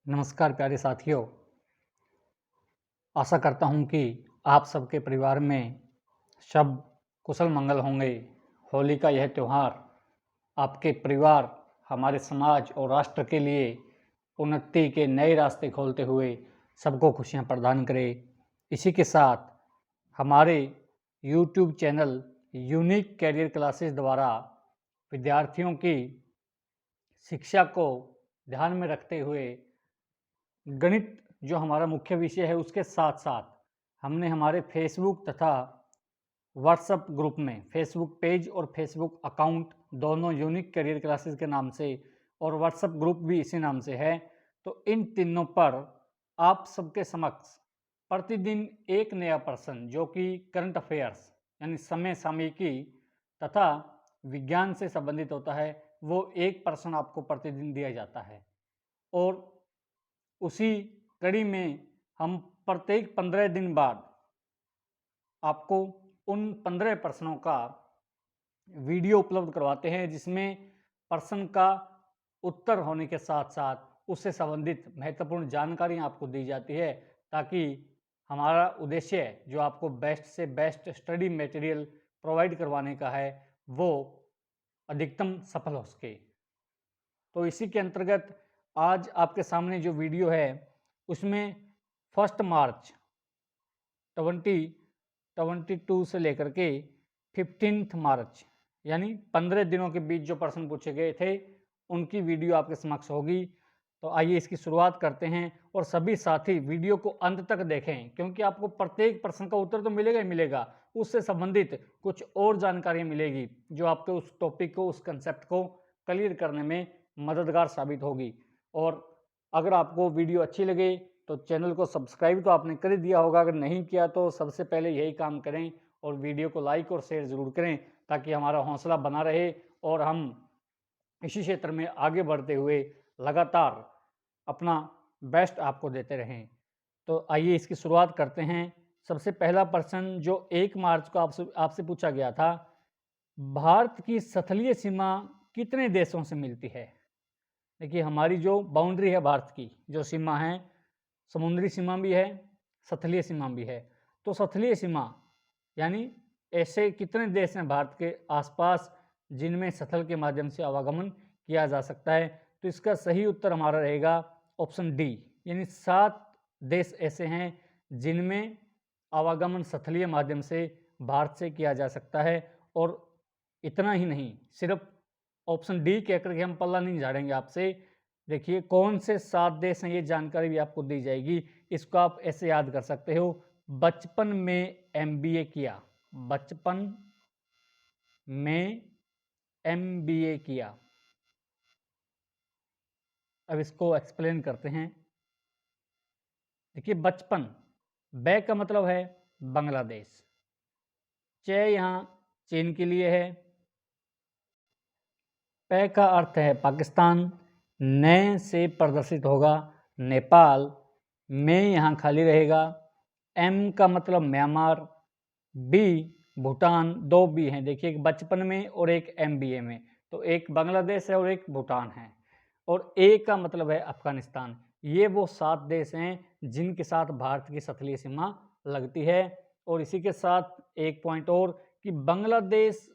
नमस्कार प्यारे साथियों। आशा करता हूँ कि आप सबके परिवार में सब कुशल मंगल होंगे। होली का यह त्यौहार आपके परिवार, हमारे समाज और राष्ट्र के लिए उन्नति के नए रास्ते खोलते हुए सबको खुशियाँ प्रदान करे। इसी के साथ हमारे YouTube channel unique career classes द्वारा विद्यार्थियों की शिक्षा को ध्यान में रखते हुए गणित जो हमारा मुख्य विषय है उसके साथ साथ हमने हमारे फेसबुक तथा व्हाट्सएप ग्रुप में, फेसबुक पेज और फेसबुक अकाउंट दोनों यूनिक करियर क्लासेस के नाम से और व्हाट्सएप ग्रुप भी इसी नाम से है। तो इन तीनों पर आप सबके समक्ष प्रतिदिन एक नया प्रश्न जो कि करंट अफेयर्स यानी समय सामयिकी तथा विज्ञान से संबंधित होता है, वो एक प्रश्न आपको प्रतिदिन दिया जाता है। और उसी कड़ी में हम प्रत्येक 15 दिन बाद आपको उन 15 प्रश्नों का वीडियो उपलब्ध करवाते हैं, जिसमें प्रश्न का उत्तर होने के साथ साथ उससे संबंधित महत्वपूर्ण जानकारी आपको दी जाती है, ताकि हमारा उद्देश्य जो आपको बेस्ट से बेस्ट स्टडी मटेरियल प्रोवाइड करवाने का है वो अधिकतम सफल हो सके। तो इसी के अंतर्गत आज आपके सामने जो वीडियो है उसमें 1 मार्च 2022 से लेकर के 15 मार्च यानी 15 दिनों के बीच जो प्रश्न पूछे गए थे उनकी वीडियो आपके समक्ष होगी। तो आइए इसकी शुरुआत करते हैं और सभी साथी वीडियो को अंत तक देखें, क्योंकि आपको प्रत्येक प्रश्न का उत्तर तो मिलेगा ही मिलेगा, उससे संबंधित कुछ और जानकारी मिलेगी जो आपके उस टॉपिक को, उस कंसेप्ट को क्लियर करने में मददगार साबित होगी। और अगर आपको वीडियो अच्छी लगे तो चैनल को सब्सक्राइब तो आपने कर ही दिया होगा, अगर नहीं किया तो सबसे पहले यही काम करें और वीडियो को लाइक और शेयर ज़रूर करें, ताकि हमारा हौसला बना रहे और हम इसी क्षेत्र में आगे बढ़ते हुए लगातार अपना बेस्ट आपको देते रहें। तो आइए इसकी शुरुआत करते हैं। सबसे पहला प्रश्न जो 1 मार्च को आपसे पूछा गया था, भारत की स्थलीय सीमा कितने देशों से मिलती है? देखिए, हमारी जो बाउंड्री है भारत की, जो सीमा है, समुद्री सीमा भी है, स्थलीय सीमा भी है। तो स्थलीय सीमा यानी ऐसे कितने देश हैं भारत के आसपास जिनमें स्थल के माध्यम से आवागमन किया जा सकता है? तो इसका सही उत्तर हमारा रहेगा ऑप्शन डी, यानी 7 देश ऐसे हैं जिनमें आवागमन स्थलीय माध्यम से भारत से किया जा सकता है। और इतना ही नहीं, सिर्फ ऑप्शन डी कह करके हम पल्ला नहीं झाड़ेंगे आपसे। देखिए कौन से 7 देश हैं ये जानकारी भी आपको दी जाएगी। इसको आप ऐसे याद कर सकते हो, बचपन में MBA किया, बचपन में MBA किया। अब इसको एक्सप्लेन करते हैं। देखिए, बचपन, बै का मतलब है बांग्लादेश, चे यहाँ चीन के लिए है, पै का अर्थ है पाकिस्तान, नए से प्रदर्शित होगा नेपाल, में यहाँ खाली रहेगा, एम का मतलब म्यांमार, बी भूटान, 2 बी हैं। देखिए, एक बचपन में और एक MBA में, तो एक बांग्लादेश है और एक भूटान है। और ए का मतलब है अफगानिस्तान। ये वो 7 देश हैं जिनके साथ भारत की स्थलीय सीमा लगती है। और इसी के साथ एक पॉइंट और कि बांग्लादेश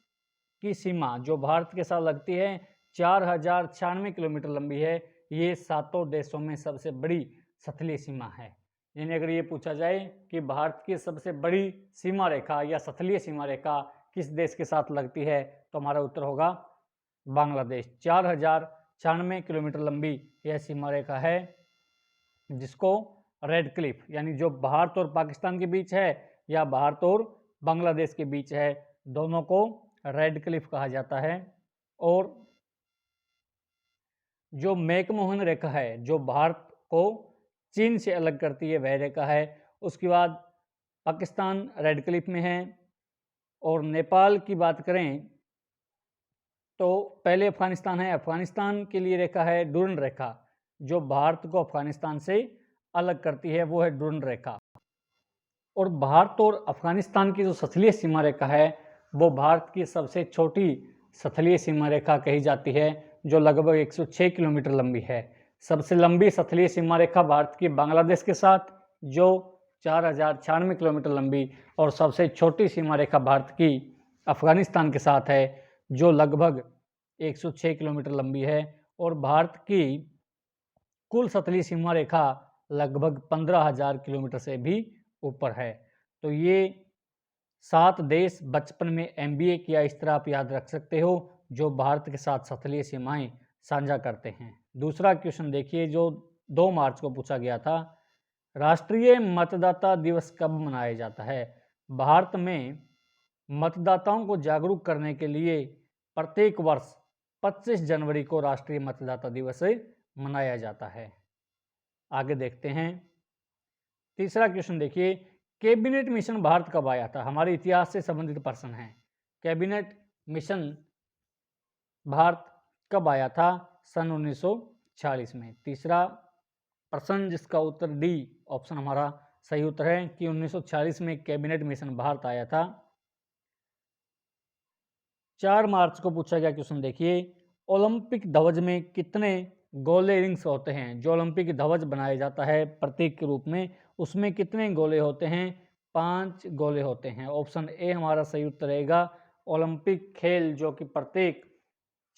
की सीमा जो भारत के साथ लगती है 4096 किलोमीटर लंबी है। ये 7 देशों में सबसे बड़ी स्थलीय सीमा है। यानी अगर ये पूछा जाए कि भारत की सबसे बड़ी सीमा रेखा या स्थलीय सीमा रेखा किस देश के साथ लगती है, तो हमारा उत्तर होगा बांग्लादेश। 4096 किलोमीटर लंबी यह सीमा रेखा है, जिसको रेड क्लिफ यानी जो भारत और पाकिस्तान के बीच है या भारत और बांग्लादेश के बीच है, दोनों को रेड क्लिफ कहा जाता है। और जो मैकमोहन रेखा है जो भारत को चीन से अलग करती है, वह रेखा है। उसके बाद पाकिस्तान रेड क्लिफ में है। और नेपाल की बात करें तो पहले अफगानिस्तान है, अफगानिस्तान के लिए रेखा है डुरन रेखा, जो भारत को अफगानिस्तान से अलग करती है, वो है डुरन रेखा। और भारत और अफगानिस्तान की जो स्थलीय सीमा रेखा है वो भारत की सबसे छोटी स्थलीय सीमा रेखा कही जाती है, जो लगभग 106 किलोमीटर लंबी है। सबसे लंबी स्थलीय सीमा रेखा भारत की बांग्लादेश के साथ जो 4096 किलोमीटर लंबी, और सबसे छोटी सीमा रेखा भारत की अफगानिस्तान के साथ है जो लगभग 106 किलोमीटर लंबी है। और भारत की कुल स्थलीय सीमा रेखा लगभग 15,000 किलोमीटर से भी ऊपर है। तो ये 7 देश बचपन में MBA किया इस तरह आप याद रख सकते हो, जो भारत के साथ स्थलीय सीमाएं साझा करते हैं। दूसरा क्वेश्चन देखिए जो 2 मार्च को पूछा गया था, राष्ट्रीय मतदाता दिवस कब मनाया जाता है? भारत में मतदाताओं को जागरूक करने के लिए प्रत्येक वर्ष 25 जनवरी को राष्ट्रीय मतदाता दिवस मनाया जाता है। आगे देखते हैं। तीसरा क्वेश्चन देखिए, कैबिनेट मिशन भारत कब आया था? हमारे इतिहास से संबंधित प्रश्न है। कैबिनेट मिशन भारत कब आया था? सन 1946 में। तीसरा प्रश्न जिसका उत्तर डी ऑप्शन हमारा सही उत्तर है कि 1946 में कैबिनेट मिशन भारत आया था। 4 मार्च को पूछा गया क्वेश्चन देखिए, ओलंपिक ध्वज में कितने गोले रिंग्स होते हैं? जो ओलंपिक ध्वज बनाया जाता है प्रतीक के रूप में, उसमें कितने गोले होते हैं? 5 गोले होते हैं। ऑप्शन ए हमारा सही उत्तर रहेगा। ओलंपिक खेल जो कि प्रत्येक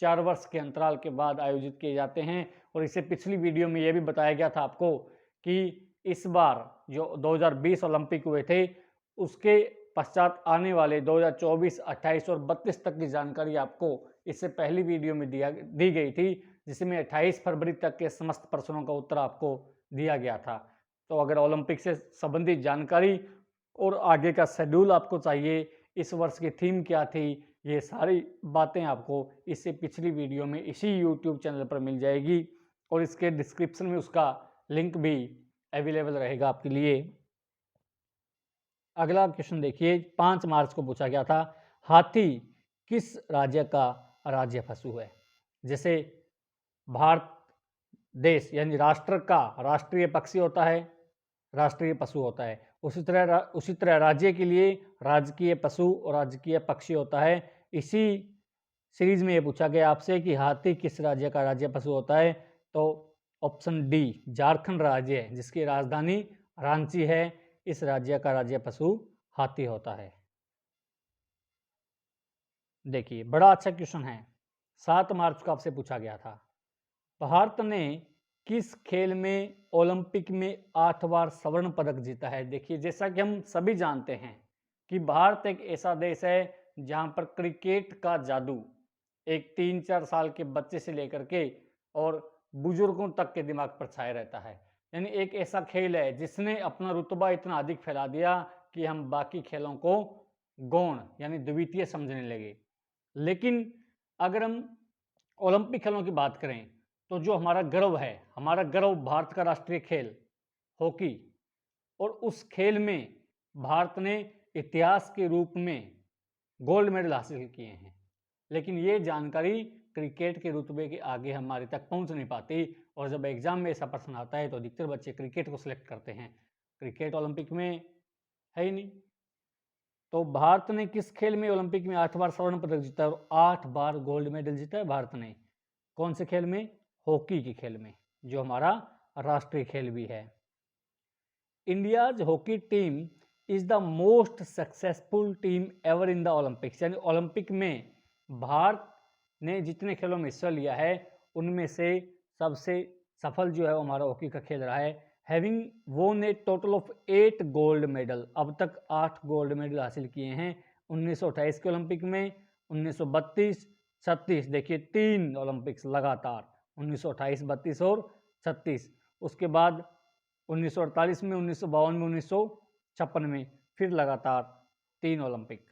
4 वर्ष के अंतराल के बाद आयोजित किए जाते हैं, और इसे पिछली वीडियो में यह भी बताया गया था आपको कि इस बार जो 2020 ओलंपिक हुए थे उसके पश्चात आने वाले 2024, 28 और 32 तक की जानकारी आपको इससे पहली वीडियो में दी गई थी, जिसमें 28 फरवरी तक के समस्त प्रश्नों का उत्तर आपको दिया गया था। तो अगर ओलंपिक से संबंधित जानकारी और आगे का शेड्यूल आपको चाहिए, इस वर्ष की थीम क्या थी, ये सारी बातें आपको इससे पिछली वीडियो में इसी यूट्यूब चैनल पर मिल जाएगी, और इसके डिस्क्रिप्शन में उसका लिंक भी अवेलेबल रहेगा आपके लिए। अगला क्वेश्चन देखिए, 5 मार्च को पूछा गया था, हाथी किस राज्य का राज्य पशु है? जैसे भारत देश यानी राष्ट्र का राष्ट्रीय पक्षी होता है, राष्ट्रीय पशु होता है, उसी तरह राज्य के लिए राजकीय पशु और राजकीय पक्षी होता है। इसी सीरीज में ये पूछा गया आपसे कि हाथी किस राज्य का राज्य पशु होता है, तो ऑप्शन डी झारखंड राज्य है जिसकी राजधानी रांची है, इस राज्य का राज्य पशु हाथी होता है। देखिए बड़ा अच्छा क्वेश्चन है, 7 मार्च को आपसे पूछा गया था, भारत ने किस खेल में ओलंपिक में 8 बार स्वर्ण पदक जीता है? देखिए जैसा कि हम सभी जानते हैं कि भारत एक ऐसा देश है जहां पर क्रिकेट का जादू एक 3-4 साल के बच्चे से लेकर के और बुजुर्गों तक के दिमाग पर छाया रहता है। यानी एक ऐसा खेल है जिसने अपना रुतबा इतना अधिक फैला दिया कि हम बाकी खेलों को गौण यानी द्वितीय समझने लगे। लेकिन अगर हम ओलंपिक खेलों की बात करें तो जो हमारा गर्व है, हमारा गर्व भारत का राष्ट्रीय खेल हॉकी, और उस खेल में भारत ने इतिहास के रूप में गोल्ड मेडल हासिल किए हैं। लेकिन ये जानकारी क्रिकेट के रुतबे के आगे हमारे तक पहुंच नहीं पाती, और जब एग्जाम में ऐसा प्रश्न आता है तो अधिकतर बच्चे क्रिकेट को सिलेक्ट करते हैं। क्रिकेट ओलंपिक में है ही नहीं। तो भारत ने किस खेल में ओलंपिक में 8 बार स्वर्ण पदक जीता और 8 बार गोल्ड मेडल जीता है भारत ने? कौन से खेल में? हॉकी के खेल में, जो हमारा राष्ट्रीय खेल भी है। India's hockey team is the most successful team ever in the Olympics, यानी ओलंपिक में भारत ने जितने खेलों में हिस्सा लिया है उनमें से सबसे सफल जो है वो हमारा हॉकी का खेल रहा है। हैविंग वोन ए टोटल ऑफ 8 गोल्ड मेडल, अब तक 8 गोल्ड मेडल हासिल किए हैं। 1928 के ओलंपिक में, 1932, 36, देखिए 3 ओलंपिक्स लगातार, 1928, 32 और 36। उसके बाद 1948 में, 1952 में, 1956 में फिर लगातार 3 ओलंपिक,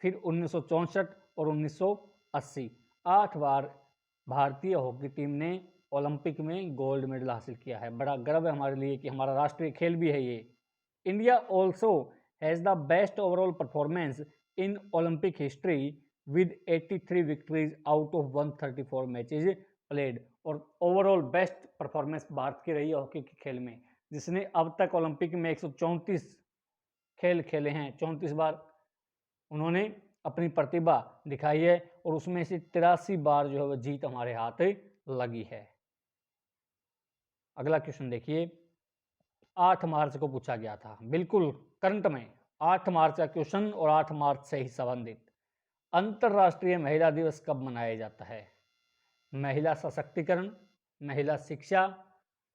फिर 1964 और 1980, 8 बार भारतीय हॉकी टीम ने ओलंपिक में गोल्ड मेडल हासिल किया है। बड़ा गर्व है हमारे लिए कि हमारा राष्ट्रीय खेल भी है ये। India also has the best overall performance in Olympic history with 83 victories out of 134 matches played, और ओवरऑल बेस्ट परफॉर्मेंस भारत की रही है हॉकी के खेल में, जिसने अब तक ओलंपिक में 134 खेल खेले हैं। 34 बार उन्होंने अपनी प्रतिभा दिखाई है, और उसमें से 83 बार जो है वह जीत हमारे हाथ लगी है। अगला क्वेश्चन देखिए, 8 मार्च को पूछा गया था, बिल्कुल करंट में 8 मार्च का क्वेश्चन और 8 मार्च से ही संबंधित। अंतर्राष्ट्रीय महिला दिवस कब मनाया जाता है? महिला सशक्तिकरण, महिला शिक्षा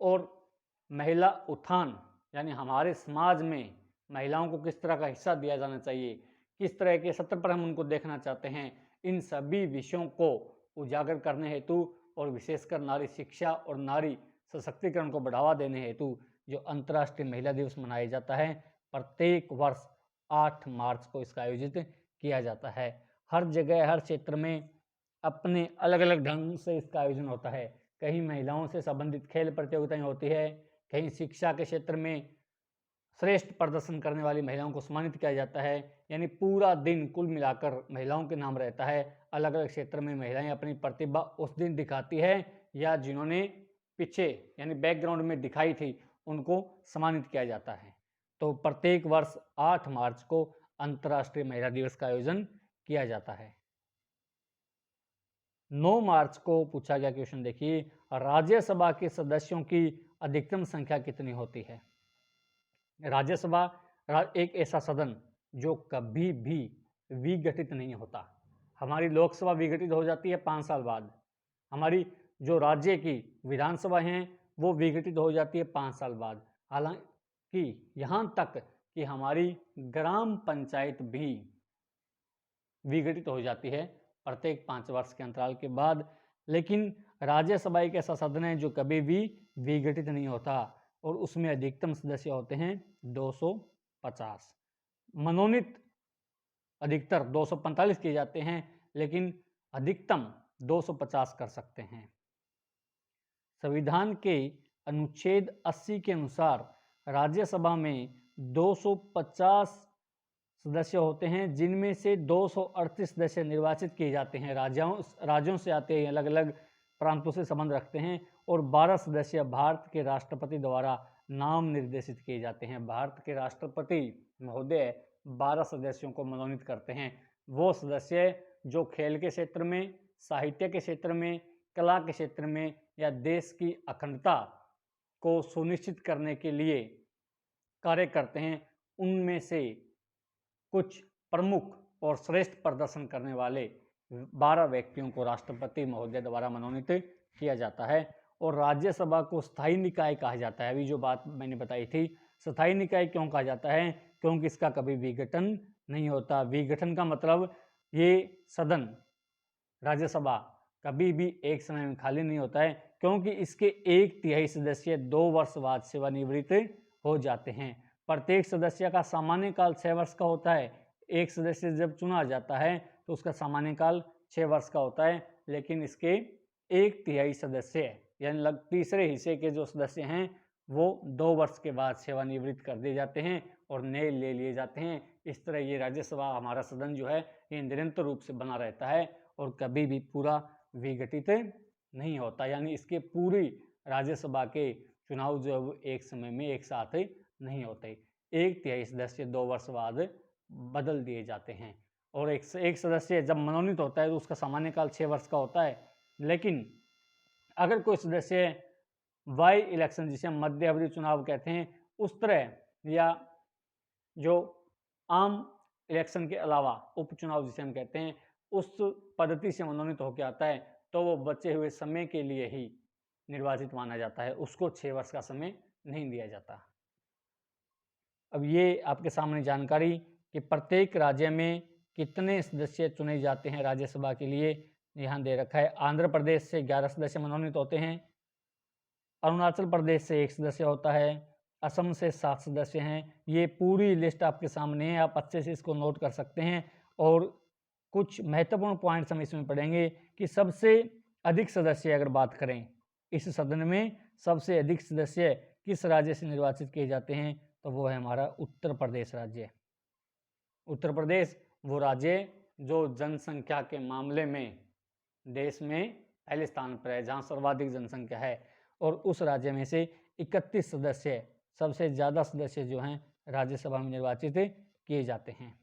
और महिला उत्थान, यानी हमारे समाज में महिलाओं को किस तरह का हिस्सा दिया जाना चाहिए, किस तरह के सत्र पर हम उनको देखना चाहते हैं, इन सभी विषयों को उजागर करने हेतु और विशेषकर नारी शिक्षा और नारी सशक्तिकरण को बढ़ावा देने हेतु जो अंतर्राष्ट्रीय महिला दिवस मनाया जाता है, प्रत्येक वर्ष 8 मार्च को इसका आयोजित किया जाता है। हर जगह हर क्षेत्र में अपने अलग अलग ढंग से इसका आयोजन होता है। कहीं महिलाओं से संबंधित खेल प्रतियोगिताएं होती है, कहीं शिक्षा के क्षेत्र में श्रेष्ठ प्रदर्शन करने वाली महिलाओं को सम्मानित किया जाता है। यानी पूरा दिन कुल मिलाकर महिलाओं के नाम रहता है। अलग अलग क्षेत्र में महिलाएं अपनी प्रतिभा उस दिन दिखाती है या जिन्होंने पीछे यानी बैकग्राउंड में दिखाई थी उनको सम्मानित किया जाता है। तो प्रत्येक वर्ष 8 मार्च को अंतर्राष्ट्रीय महिला दिवस का आयोजन किया जाता है। 9 मार्च को पूछा गया क्वेश्चन देखिए, राज्यसभा के सदस्यों की अधिकतम संख्या कितनी होती है? राज्यसभा एक ऐसा सदन जो कभी भी विघटित नहीं होता। हमारी लोकसभा विघटित हो जाती है 5 साल बाद, हमारी जो राज्य की विधानसभा हैं वो विघटित हो जाती है 5 साल बाद। हालांकि यहाँ तक कि हमारी ग्राम पंचायत भी विघटित हो जाती है प्रत्येक 5 वर्ष के अंतराल के बाद, लेकिन राज्यसभा एक ऐसा सदन है जो कभी भी विघटित नहीं होता और उसमें अधिकतम सदस्य होते हैं 250। मनोनीत अधिकतर 245 किए जाते हैं, लेकिन अधिकतम 250 कर सकते हैं। संविधान के अनुच्छेद 80 के अनुसार राज्यसभा में 250 सदस्य होते हैं, जिनमें से 238 सदस्य निर्वाचित किए जाते हैं। राज्यों से आते हैं, अलग अलग प्रांतों से संबंध रखते हैं, और 12 सदस्य भारत के राष्ट्रपति द्वारा नाम निर्देशित किए जाते हैं। भारत के राष्ट्रपति महोदय 12 सदस्यों को मनोनीत करते हैं। वो सदस्य जो खेल के क्षेत्र में, साहित्य के क्षेत्र में, कला के क्षेत्र में या देश की अखंडता को सुनिश्चित करने के लिए कार्य करते हैं, उनमें से कुछ प्रमुख और श्रेष्ठ प्रदर्शन करने वाले 12 व्यक्तियों को राष्ट्रपति महोदय द्वारा मनोनीत किया जाता है। और राज्यसभा को स्थायी निकाय कहा जाता है। अभी जो बात मैंने बताई थी, स्थायी निकाय क्यों कहा जाता है? क्योंकि इसका कभी विघटन नहीं होता। विघटन का मतलब ये सदन राज्यसभा कभी भी एक समय में खाली नहीं होता है, क्योंकि इसके 1/3 सदस्य 2 वर्ष बाद सेवानिवृत्त हो जाते हैं। प्रत्येक सदस्य का सामान्य काल 6 वर्ष का होता है। एक सदस्य जब चुना जाता है तो उसका सामान्य काल 6 वर्ष का होता है, लेकिन इसके 1/3 सदस्य यानी लगभग तीसरे हिस्से के जो सदस्य हैं वो 2 वर्ष के बाद सेवानिवृत्त कर दिए जाते हैं और नए ले लिए जाते हैं। इस तरह ये राज्यसभा हमारा सदन जो है ये निरंतर रूप से बना रहता है और कभी भी पूरा विघटित नहीं होता। यानी इसके पूरी राज्यसभा के चुनाव जो एक समय में एक साथ नहीं होते। 1/3 सदस्य 2 वर्ष बाद बदल दिए जाते हैं और एक सदस्य जब मनोनीत होता है तो उसका सामान्य काल 6 वर्ष का होता है। लेकिन अगर कोई सदस्य बाई इलेक्शन, जिसे हम मध्य अवधि चुनाव कहते हैं, उस तरह या जो आम इलेक्शन के अलावा उपचुनाव जिसे हम कहते हैं, उस पद्धति से मनोनीत होकर आता है तो वो बचे हुए समय के लिए ही निर्वाचित माना जाता है, उसको 6 वर्ष का समय नहीं दिया जाता। अब ये आपके सामने जानकारी कि प्रत्येक राज्य में कितने सदस्य चुने जाते हैं राज्यसभा के लिए यहाँ दे रखा है। आंध्र प्रदेश से 11 सदस्य मनोनीत होते हैं, अरुणाचल प्रदेश से 1 सदस्य होता है, असम से 7 सदस्य हैं। ये पूरी लिस्ट आपके सामने है, आप अच्छे से इसको नोट कर सकते हैं। और कुछ महत्वपूर्ण पॉइंट्स हम इसमें पढ़ेंगे कि सबसे अधिक सदस्य अगर बात करें इस सदन में, सबसे अधिक सदस्य किस राज्य से निर्वाचित किए जाते हैं, तो वो है हमारा उत्तर प्रदेश राज्य। उत्तर प्रदेश वो राज्य जो जनसंख्या के मामले में देश में पहले स्थान पर है, जहाँ सर्वाधिक जनसंख्या है, और उस राज्य में से 31 सदस्य, सबसे ज़्यादा सदस्य जो हैं राज्यसभा में निर्वाचित किए जाते हैं।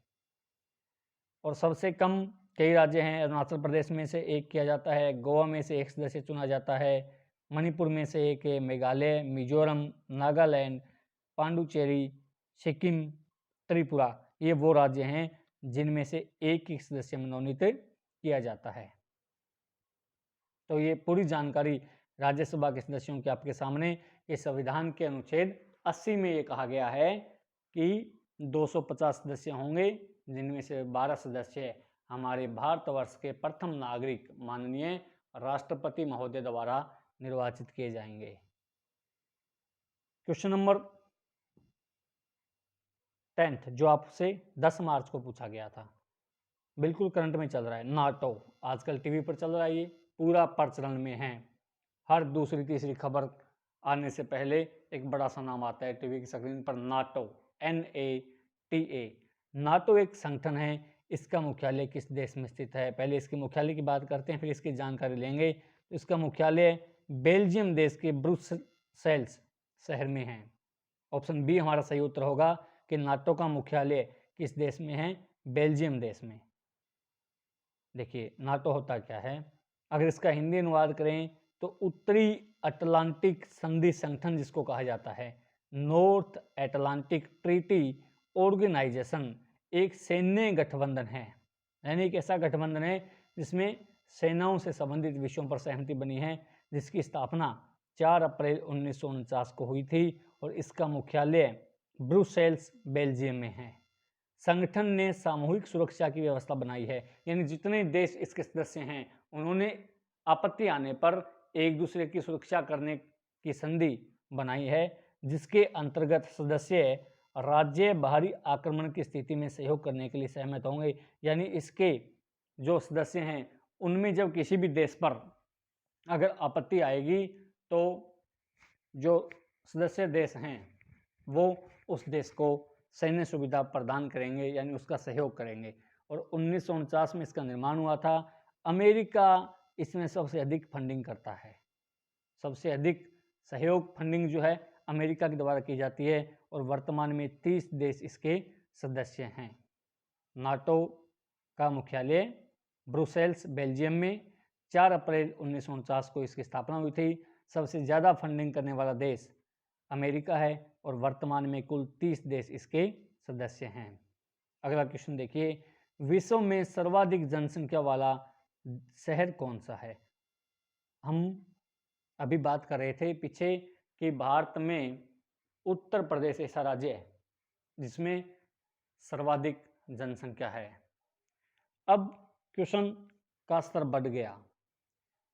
और सबसे कम कई राज्य हैं, अरुणाचल प्रदेश में से 1 किया जाता है, गोवा में से 1 सदस्य चुना जाता है, मणिपुर में से एक है मेघालय, मिजोरम, नागालैंड, पांडुचेरी, सिक्किम, त्रिपुरा। ये वो राज्य हैं जिनमें से एक एक सदस्य मनोनीत किया जाता है। तो ये पूरी जानकारी राज्यसभा के सदस्यों के आपके सामने। इस संविधान के अनुच्छेद 80 में ये कहा गया है कि 250 सदस्य होंगे, जिनमें से 12 सदस्य हमारे भारतवर्ष के प्रथम नागरिक माननीय राष्ट्रपति महोदय द्वारा निर्वाचित किए जाएंगे। क्वेश्चन नंबर 10 जो आपसे 10 मार्च को पूछा गया था, बिल्कुल करंट में चल रहा है। नाटो आजकल टीवी पर चल रहा है, ये पूरा प्रचलन में है। हर दूसरी तीसरी खबर आने से पहले एक बड़ा सा नाम आता है टीवी की स्क्रीन पर, नाटो, NATA। नाटो एक संगठन है। इसका मुख्यालय किस देश में स्थित है? पहले इसके मुख्यालय की बात करते हैं, फिर इसकी जानकारी लेंगे। तो इसका मुख्यालय बेल्जियम देश के ब्रुसेल्स शहर में है। ऑप्शन बी हमारा सही उत्तर होगा कि नाटो का मुख्यालय किस देश में है? बेल्जियम देश में। देखिए नाटो होता क्या है, अगर इसका हिंदी अनुवाद करें तो उत्तरी अटलांटिक संधि संगठन जिसको कहा जाता है, नॉर्थ अटलांटिक ट्रीटी ऑर्गेनाइजेशन, एक सैन्य गठबंधन है। यानी एक ऐसा गठबंधन है जिसमें सेनाओं से संबंधित विषयों पर सहमति बनी है, जिसकी स्थापना 4 अप्रैल 1949 को हुई थी और इसका मुख्यालय ब्रुसेल्स बेल्जियम में है। संगठन ने सामूहिक सुरक्षा की व्यवस्था बनाई है, यानी जितने देश इसके सदस्य हैं उन्होंने आपत्ति आने पर एक दूसरे की सुरक्षा करने की संधि बनाई है, जिसके अंतर्गत सदस्य राज्य बाहरी आक्रमण की स्थिति में सहयोग करने के लिए सहमत होंगे। यानी इसके जो सदस्य हैं उनमें जब किसी भी देश पर अगर आपत्ति आएगी तो जो सदस्य देश हैं वो उस देश को सैन्य सुविधा प्रदान करेंगे, यानी उसका सहयोग करेंगे। और 1949 में इसका निर्माण हुआ था। अमेरिका इसमें सबसे अधिक फंडिंग करता है। सबसे अधिक सहयोग फंडिंग जो है अमेरिका के द्वारा की जाती है और वर्तमान में 30 देश इसके सदस्य हैं। नाटो का मुख्यालय ब्रुसेल्स बेल्जियम में, 4 अप्रैल 1949 को इसकी स्थापना हुई थी। सबसे ज़्यादा फंडिंग करने वाला देश अमेरिका है और वर्तमान में कुल 30 देश इसके सदस्य हैं। अगला क्वेश्चन देखिए, विश्व में सर्वाधिक जनसंख्या वाला शहर कौन सा है? हम अभी बात कर रहे थे पीछे कि भारत में उत्तर प्रदेश ऐसा राज्य है जिसमें सर्वाधिक जनसंख्या है। अब क्वेश्चन का स्तर बढ़ गया,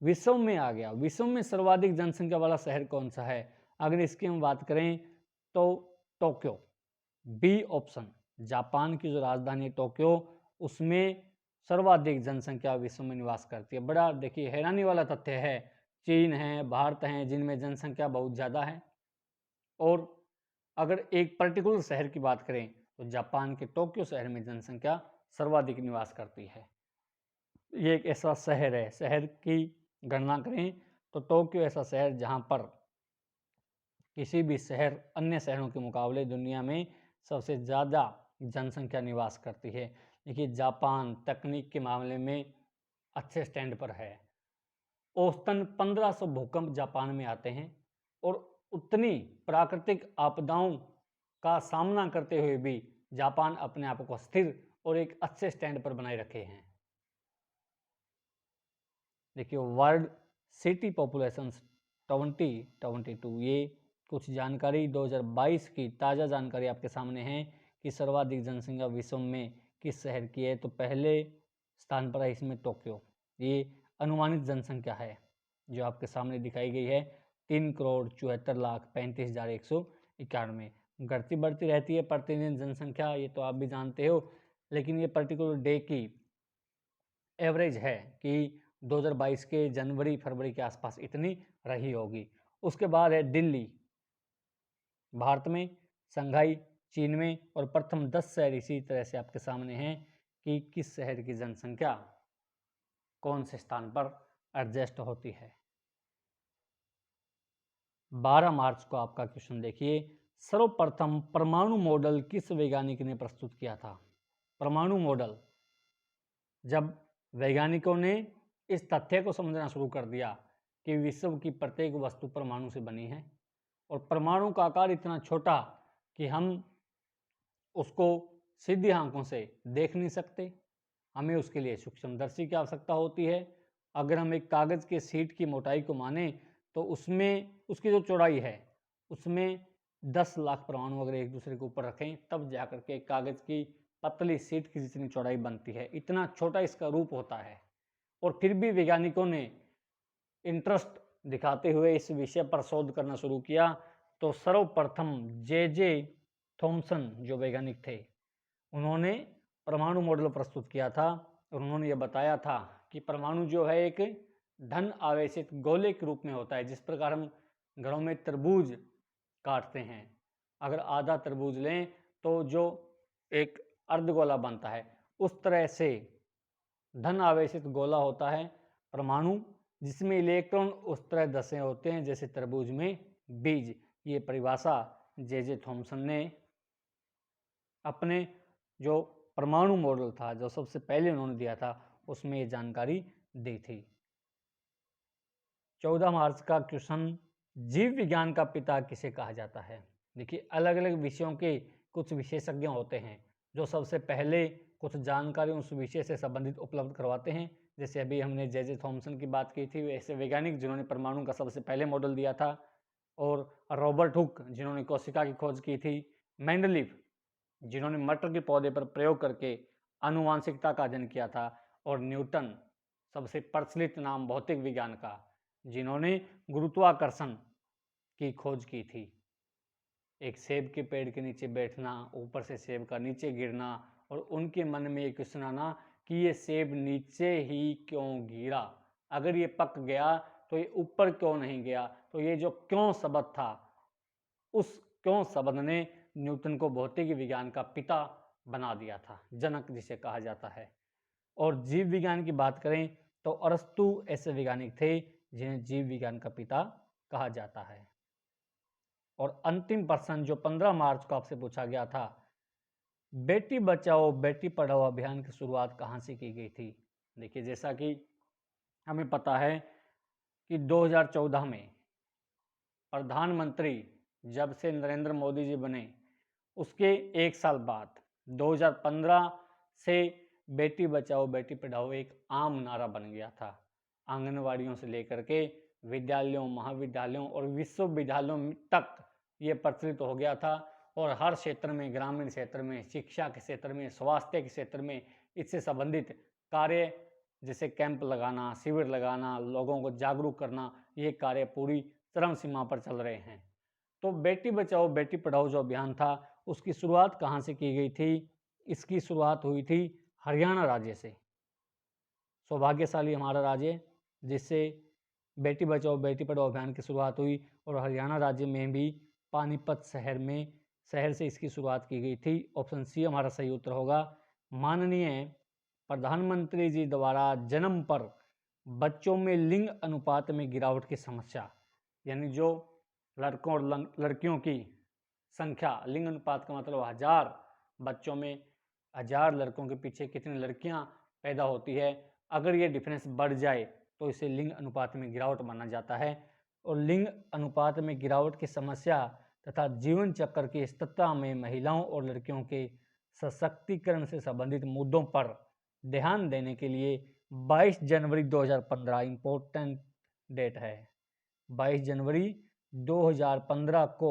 विश्व में आ गया। विश्व में सर्वाधिक जनसंख्या वाला शहर कौन सा है? अगर इसकी हम बात करें तो टोक्यो, बी ऑप्शन। जापान की जो राजधानी है टोक्यो, उसमें सर्वाधिक जनसंख्या विश्व में निवास करती है। बड़ा देखिए हैरानी वाला तथ्य है, चीन है, भारत हैं, जिनमें जनसंख्या बहुत ज़्यादा है। और अगर एक पर्टिकुलर शहर की बात करें तो जापान के टोक्यो शहर में जनसंख्या सर्वाधिक निवास करती है। ये एक ऐसा शहर है, शहर की गणना करें तो टोक्यो ऐसा शहर जहाँ पर किसी भी शहर अन्य शहरों के मुकाबले दुनिया में सबसे ज़्यादा जनसंख्या निवास करती है। देखिए जापान तकनीक के मामले में अच्छे स्टैंड पर है। औसतन 1500 भूकंप जापान में आते हैं और उतनी प्राकृतिक आपदाओं का सामना करते हुए भी जापान अपने आप को स्थिर और एक अच्छे स्टैंड पर बनाए रखे हैं। देखिए वर्ल्ड सिटी पॉपुलेशन 2022, ये कुछ जानकारी 2022 की ताज़ा जानकारी आपके सामने है कि सर्वाधिक जनसंख्या विश्व में किस शहर की है। तो पहले स्थान पर है इसमें टोक्यो। ये अनुमानित जनसंख्या है जो आपके सामने दिखाई गई है, 3,74,35,191। घटती बढ़ती रहती है प्रतिदिन जनसंख्या, ये तो आप भी जानते हो, लेकिन ये पर्टिकुलर डे की एवरेज है कि 2022 के जनवरी फरवरी के आसपास इतनी रही होगी। उसके बाद है दिल्ली, भारत में, शंघाई चीन में, और प्रथम 10 शहर इसी तरह से आपके सामने हैं कि किस शहर की जनसंख्या कौन से स्थान पर एडजस्ट होती है। 12 मार्च को आपका क्वेश्चन देखिए, सर्वप्रथम परमाणु मॉडल किस वैज्ञानिक ने प्रस्तुत किया था? परमाणु मॉडल, जब वैज्ञानिकों ने इस तथ्य को समझना शुरू कर दिया कि विश्व की प्रत्येक वस्तु परमाणु से बनी है और परमाणु का आकार इतना छोटा कि हम उसको सीधी आंखों से देख नहीं सकते, हमें उसके लिए सूक्ष्मदर्शी की आवश्यकता होती है। अगर हम एक कागज़ के शीट की मोटाई को माने तो उसमें उसकी जो चौड़ाई है उसमें 10 लाख परमाणु अगर एक दूसरे के ऊपर रखें तब जाकर के कागज़ की पतली शीट की जितनी चौड़ाई बनती है, इतना छोटा इसका रूप होता है। और फिर भी वैज्ञानिकों ने इंटरेस्ट दिखाते हुए इस विषय पर शोध करना शुरू किया तो सर्वप्रथम जे थॉमसन जो वैज्ञानिक थे उन्होंने परमाणु मॉडल प्रस्तुत किया था और उन्होंने यह बताया था कि परमाणु जो है एक धन आवेशित गोले के रूप में होता है। जिस प्रकार हम घरों में तरबूज काटते हैं, अगर आधा तरबूज लें तो जो एक अर्धगोला बनता है, उस तरह से धन आवेशित गोला होता है परमाणु, जिसमें इलेक्ट्रॉन उस तरह धसे होते हैं जैसे तरबूज में बीज। ये परिभाषा जे थॉमसन ने अपने जो परमाणु मॉडल था जो सबसे पहले उन्होंने दिया था उसमें ये जानकारी दी थी। 14 मार्च का क्वेश्चन, जीव विज्ञान का पिता किसे कहा जाता है? देखिए, अलग अलग विषयों के कुछ विशेषज्ञ होते हैं जो सबसे पहले कुछ जानकारी उस विषय से संबंधित उपलब्ध करवाते हैं। जैसे अभी हमने जे थॉमसन की बात की थी, ऐसे वैज्ञानिक जिन्होंने परमाणु का सबसे पहले मॉडल दिया था, और रॉबर्ट हुक जिन्होंने कोशिका की खोज की थी, मेंडलीफ जिन्होंने मटर के पौधे पर प्रयोग करके आनुवांशिकता का अध्ययन किया था, और न्यूटन सबसे प्रचलित नाम भौतिक विज्ञान का जिन्होंने गुरुत्वाकर्षण की खोज की थी। एक सेब के पेड़ के नीचे बैठना, ऊपर से सेब का नीचे गिरना और उनके मन में ये क्वेश्चन आना कि ये सेब नीचे ही क्यों गिरा, अगर ये पक गया तो ये ऊपर क्यों नहीं गया। तो ये जो क्यों शब्द था, उस क्यों शब्द ने न्यूटन को भौतिक विज्ञान का पिता बना दिया था, जनक जिसे कहा जाता है। और जीव विज्ञान की बात करें तो अरस्तु ऐसे वैज्ञानिक थे जिन्हें जीव विज्ञान का पिता कहा जाता है। और अंतिम प्रश्न जो 15 मार्च को आपसे पूछा गया था, बेटी बचाओ बेटी पढ़ाओ अभियान की शुरुआत कहाँ से की गई थी? देखिए, जैसा कि हमें पता है कि 2014 में प्रधानमंत्री जब से नरेंद्र मोदी जी बने उसके एक साल बाद 2015 से बेटी बचाओ बेटी पढ़ाओ एक आम नारा बन गया था। आंगनवाड़ियों से लेकर के विद्यालयों, महाविद्यालयों और विश्वविद्यालयों तक ये प्रचलित हो गया था, और हर क्षेत्र में, ग्रामीण क्षेत्र में, शिक्षा के क्षेत्र में, स्वास्थ्य के क्षेत्र में इससे संबंधित कार्य जैसे कैंप लगाना, शिविर लगाना, लोगों को जागरूक करना, ये कार्य पूरी चरम सीमा पर चल रहे हैं। तो बेटी बचाओ बेटी पढ़ाओ जो अभियान था उसकी शुरुआत कहाँ से की गई थी? इसकी शुरुआत हुई थी हरियाणा राज्य से। सौभाग्यशाली हमारा राज्य जिससे बेटी बचाओ बेटी पढ़ाओ अभियान की शुरुआत हुई, और हरियाणा राज्य में भी पानीपत शहर से इसकी शुरुआत की गई थी। ऑप्शन सी हमारा सही उत्तर होगा। माननीय प्रधानमंत्री जी द्वारा जन्म पर बच्चों में लिंग अनुपात में गिरावट की समस्या, यानी जो लड़कों और लड़कियों की संख्या, लिंग अनुपात का मतलब 1000 बच्चों में 1000 लड़कों के पीछे कितनी लड़कियां पैदा होती है, अगर ये डिफरेंस बढ़ जाए तो इसे लिंग अनुपात में गिरावट माना जाता है। और लिंग अनुपात में गिरावट की समस्या तथा जीवन चक्र की स्थिरता में महिलाओं और लड़कियों के सशक्तिकरण से संबंधित मुद्दों पर ध्यान देने के लिए 22 जनवरी 2015 इम्पोर्टेंट डेट है। 22 जनवरी 2015 को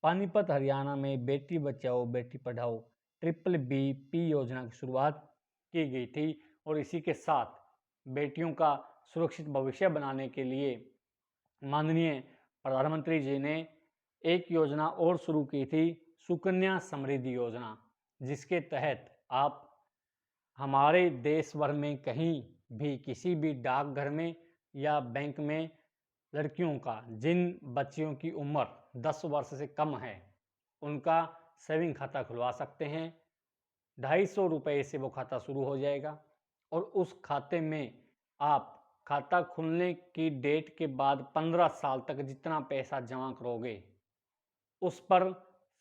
पानीपत हरियाणा में बेटी बचाओ बेटी पढ़ाओ BBP योजना की शुरुआत की गई थी, और इसी के साथ बेटियों का सुरक्षित भविष्य बनाने के लिए माननीय प्रधानमंत्री जी ने एक योजना और शुरू की थी, सुकन्या समृद्धि योजना, जिसके तहत आप हमारे देश भर में कहीं भी किसी भी डाकघर में या बैंक में लड़कियों का, जिन बच्चियों की उम्र 10 वर्ष से कम है, उनका सेविंग खाता खुलवा सकते हैं। 250 रुपये से वो खाता शुरू हो जाएगा, और उस खाते में आप खाता खुलने की डेट के बाद 15 साल तक जितना पैसा जमा करोगे उस पर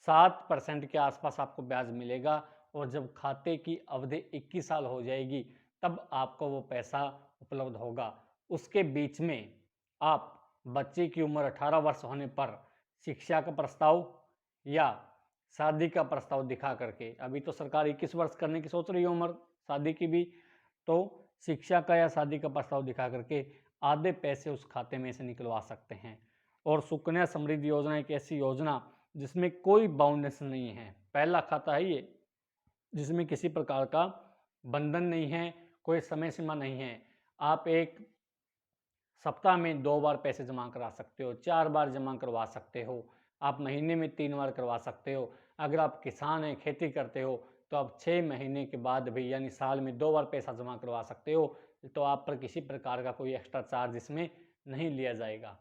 7% के आसपास आपको ब्याज मिलेगा, और जब खाते की अवधि 21 साल हो जाएगी तब आपको वो पैसा उपलब्ध होगा। उसके बीच में आप बच्चे की उम्र 18 वर्ष होने पर शिक्षा का प्रस्ताव या शादी का प्रस्ताव दिखा करके, अभी तो सरकार 21 वर्ष करने की सोच रही है उम्र शादी की भी, तो शिक्षा का या शादी का प्रस्ताव दिखा करके आधे पैसे उस खाते में से निकलवा सकते हैं। और सुकन्या समृद्धि योजना एक ऐसी योजना जिसमें कोई बाउंडेशन नहीं है, पहला खाता है ये जिसमें किसी प्रकार का बंधन नहीं है, कोई समय सीमा नहीं है। आप एक सप्ताह में 2 बार पैसे जमा करा सकते हो, 4 बार जमा करवा सकते हो, आप महीने में 3 बार करवा सकते हो। अगर आप किसान हैं, खेती करते हो, तो आप 6 महीने के बाद भी यानी साल में 2 बार पैसा जमा करवा सकते हो, तो आप पर किसी प्रकार का कोई एक्स्ट्रा चार्ज इसमें नहीं लिया जाएगा।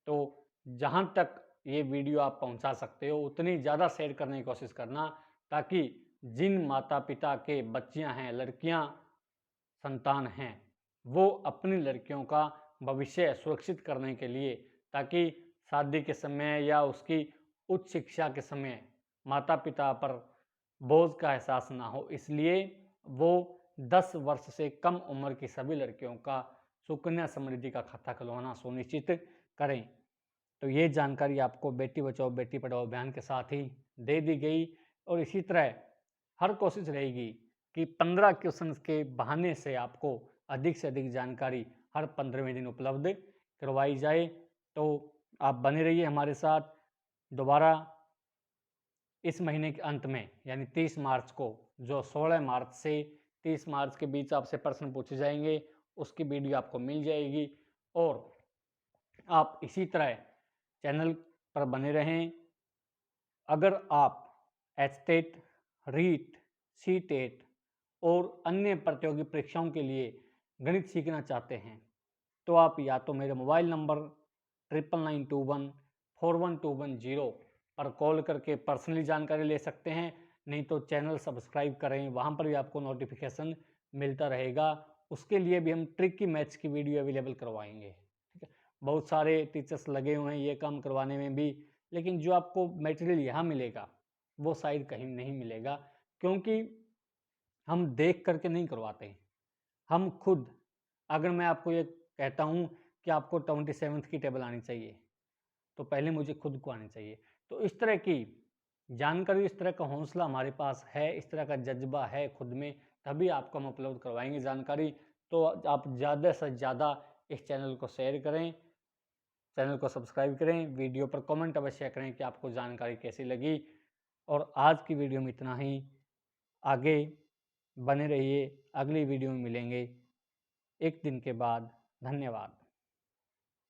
तो जहाँ तक ये वीडियो आप पहुँचा सकते हो उतनी ज़्यादा शेयर करने की कोशिश करना, ताकि जिन माता पिता के बच्चियाँ हैं, लड़कियाँ संतान हैं, वो अपनी लड़कियों का भविष्य सुरक्षित करने के लिए, ताकि शादी के समय या उसकी उच्च शिक्षा के समय माता पिता पर बोझ का एहसास ना हो, इसलिए वो 10 वर्ष से कम उम्र की सभी लड़कियों का सुकन्या समृद्धि का खाता खुलवाना सुनिश्चित करें। तो ये जानकारी आपको बेटी बचाओ बेटी पढ़ाओ अभियान के साथ ही दे दी गई, और इसी तरह हर कोशिश रहेगी कि 15 क्वेश्चंस के बहाने से आपको अधिक से अधिक जानकारी हर 15वें दिन उपलब्ध करवाई जाए। तो आप बने रहिए हमारे साथ। दोबारा इस महीने के अंत में यानी 30 मार्च को, जो 16 मार्च से 30 मार्च के बीच आपसे प्रश्न पूछे जाएंगे, उसकी वीडियो आपको मिल जाएगी। और आप इसी तरह चैनल पर बने रहें। अगर आप एचटेट, रीट, सीटेट और अन्य प्रतियोगी परीक्षाओं के लिए गणित सीखना चाहते हैं, तो आप या तो मेरे मोबाइल नंबर 9991412110 पर कॉल करके पर्सनली जानकारी ले सकते हैं, नहीं तो चैनल सब्सक्राइब करें, वहाँ पर भी आपको नोटिफिकेशन मिलता रहेगा। उसके लिए भी हम ट्रिकी मैथ्स की वीडियो अवेलेबल करवाएंगे, ठीक है। बहुत सारे टीचर्स लगे हुए हैं ये काम करवाने में भी, लेकिन जो आपको मटेरियल यहाँ मिलेगा वो शायद कहीं नहीं मिलेगा, क्योंकि हम देख करके नहीं करवाते। हम खुद, अगर मैं आपको ये कहता हूँ कि आपको 27th की टेबल आनी चाहिए, तो पहले मुझे खुद को आनी चाहिए। तो इस तरह की जानकारी, इस तरह का हौसला हमारे पास है, इस तरह का जज्बा है खुद में, तभी आपको हम उपलब्ध करवाएंगे जानकारी। तो आप ज़्यादा से ज़्यादा इस चैनल को शेयर करें, चैनल को सब्सक्राइब करें, वीडियो पर कमेंट अवश्य करें कि आपको जानकारी कैसी लगी। और आज की वीडियो में इतना ही। आगे बने रहिए, अगली वीडियो में मिलेंगे एक दिन के बाद। धन्यवाद।